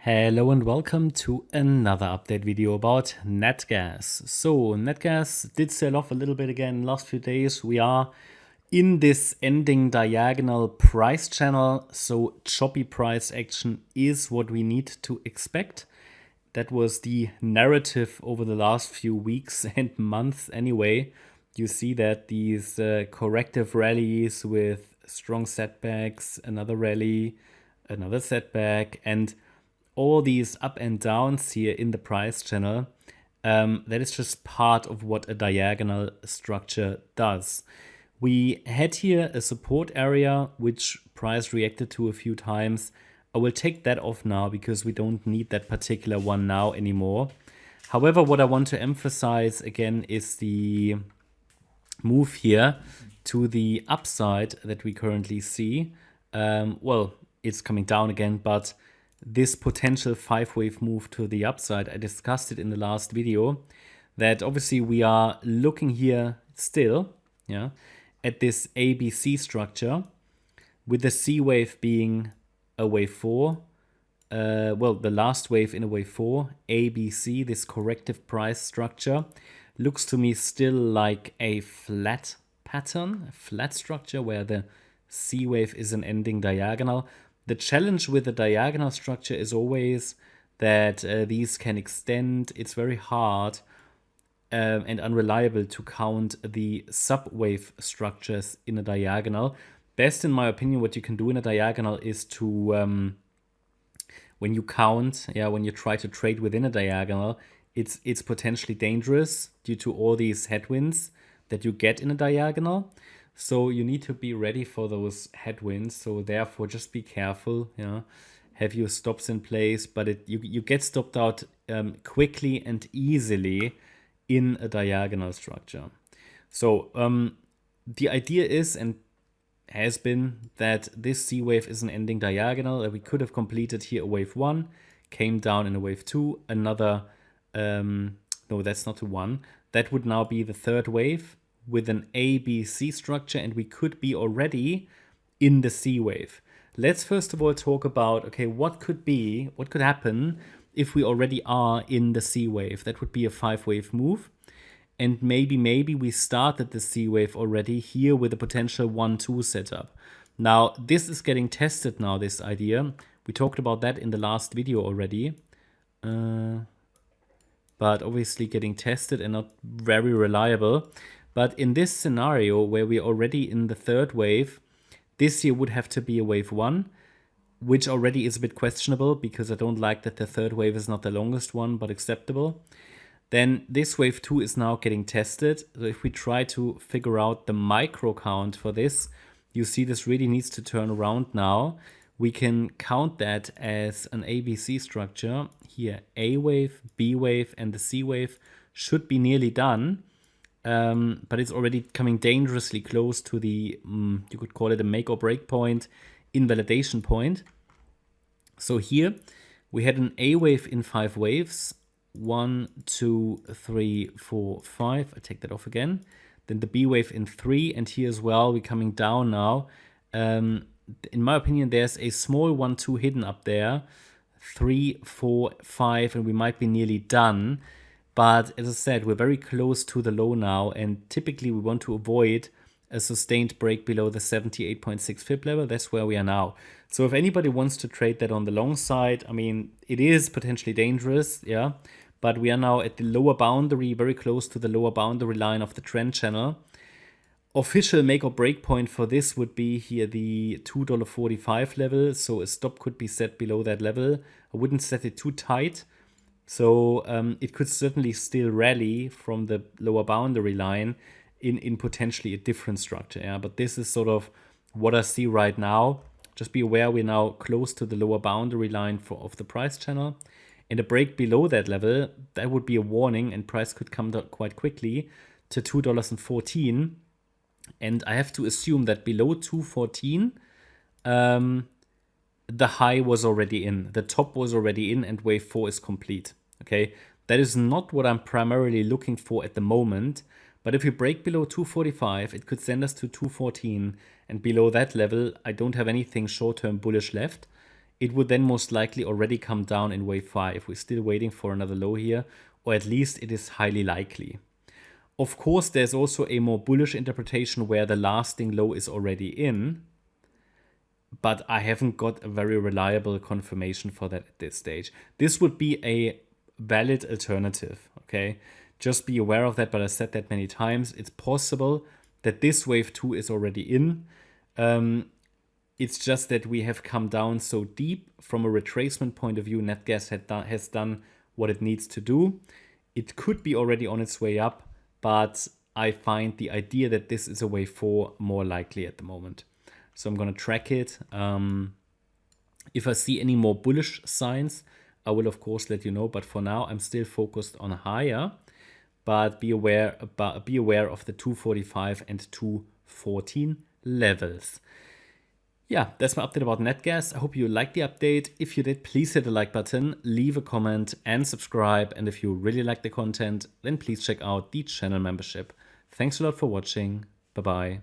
Hello and welcome to another update video about Natgas. So Natgas did sell off a little bit again last few days. We are in this ending diagonal price channel, so choppy price action is what we need to expect. That was the narrative over the last few weeks and months anyway. You see that these corrective rallies with strong setbacks, another rally, another setback, and all these up and downs here in the price channel, that is just part of what a diagonal structure does. We had here a support area which price reacted to a few times. I will take that off now because we don't need that particular one now anymore. However, what I want to emphasize again is the move here to the upside that we currently see. Well, it's coming down again, but this potential 5-wave move to the upside, I discussed it in the last video, that obviously we are looking here still, at this ABC structure, with the C wave being a wave 4, well, the last wave in a wave 4, ABC, this corrective price structure, looks to me still like a flat pattern, a flat structure where the C wave is an ending diagonal. The challenge with the diagonal structure is always that these can extend. It's very hard and unreliable to count the subwave structures in a diagonal. Best, in my opinion, what you can do in a diagonal is to, when you count, when you try to trade within a diagonal, it's potentially dangerous due to all these headwinds that you get in a diagonal. So you need to be ready for those headwinds. So therefore, just be careful. Have your stops in place, but you get stopped out quickly and easily in a diagonal structure. So the idea is and has been that this C wave is an ending diagonal. That we could have completed here a wave 1, came down in a wave 2, another. No, that's not a 1. That would now be the third wave with an ABC structure, and we could be already in the C wave. Let's first of all talk about, okay, what could happen if we already are in the C wave? That would be a 5-wave move. And maybe we started the C wave already here with a potential 1-2 setup. Now, this is getting tested now, this idea. We talked about that in the last video already. But obviously getting tested and not very reliable. But in this scenario where we're already in the third wave, this here would have to be a wave 1, which already is a bit questionable because I don't like that the third wave is not the longest one, but acceptable. Then this wave 2 is now getting tested. So if we try to figure out the micro count for this, you see this really needs to turn around now. We can count that as an ABC structure. Here, A wave, B wave, and the C wave should be nearly done. But it's already coming dangerously close to the, you could call it a make or break point, invalidation point. So here we had an A wave in 5 waves, 1, 2, 3, 4, 5. I take that off again. Then the B wave in 3, and here as well, we're coming down now. In my opinion, there's a small 1-2 hidden up there, 3, 4, 5, and we might be nearly done. But as I said, we're very close to the low now, and typically we want to avoid a sustained break below the 78.6 fib level. That's where we are now. So if anybody wants to trade that on the long side, I mean, it is potentially dangerous, but we are now at the lower boundary, very close to the lower boundary line of the trend channel. Official make or break point for this would be here the $2.45 level. So a stop could be set below that level. I wouldn't set it too tight. So it could certainly still rally from the lower boundary line in potentially a different structure. But this is sort of what I see right now. Just be aware we're now close to the lower boundary line of the price channel. And a break below that level, that would be a warning, and price could come down quite quickly to $2.14. And I have to assume that below $2.14, the high was already in, the top was already in, and wave 4 is complete. Okay, that is not what I'm primarily looking for at the moment. But if we break below 245, it could send us to 214. And below that level, I don't have anything short-term bullish left. it would then most likely already come down in wave 5. We're still waiting for another low here, or at least it is highly likely. Of course, there's also a more bullish interpretation where the lasting low is already in, but I haven't got a very reliable confirmation for that at this stage. This would be a valid alternative, okay? Just be aware of that, but I said that many times. It's possible that this wave 2 is already in. It's just that we have come down so deep from a retracement point of view. Natgas has done what it needs to do. It could be already on its way up, but I find the idea that this is a wave 4 more likely at the moment. So I'm going to track it. If I see any more bullish signs, I will of course let you know. But for now, I'm still focused on higher. But be aware of the 245 and 214 levels. Yeah, that's my update about Natgas. I hope you liked the update. If you did, please hit the like button, leave a comment and subscribe. And if you really like the content, then please check out the channel membership. Thanks a lot for watching. Bye-bye.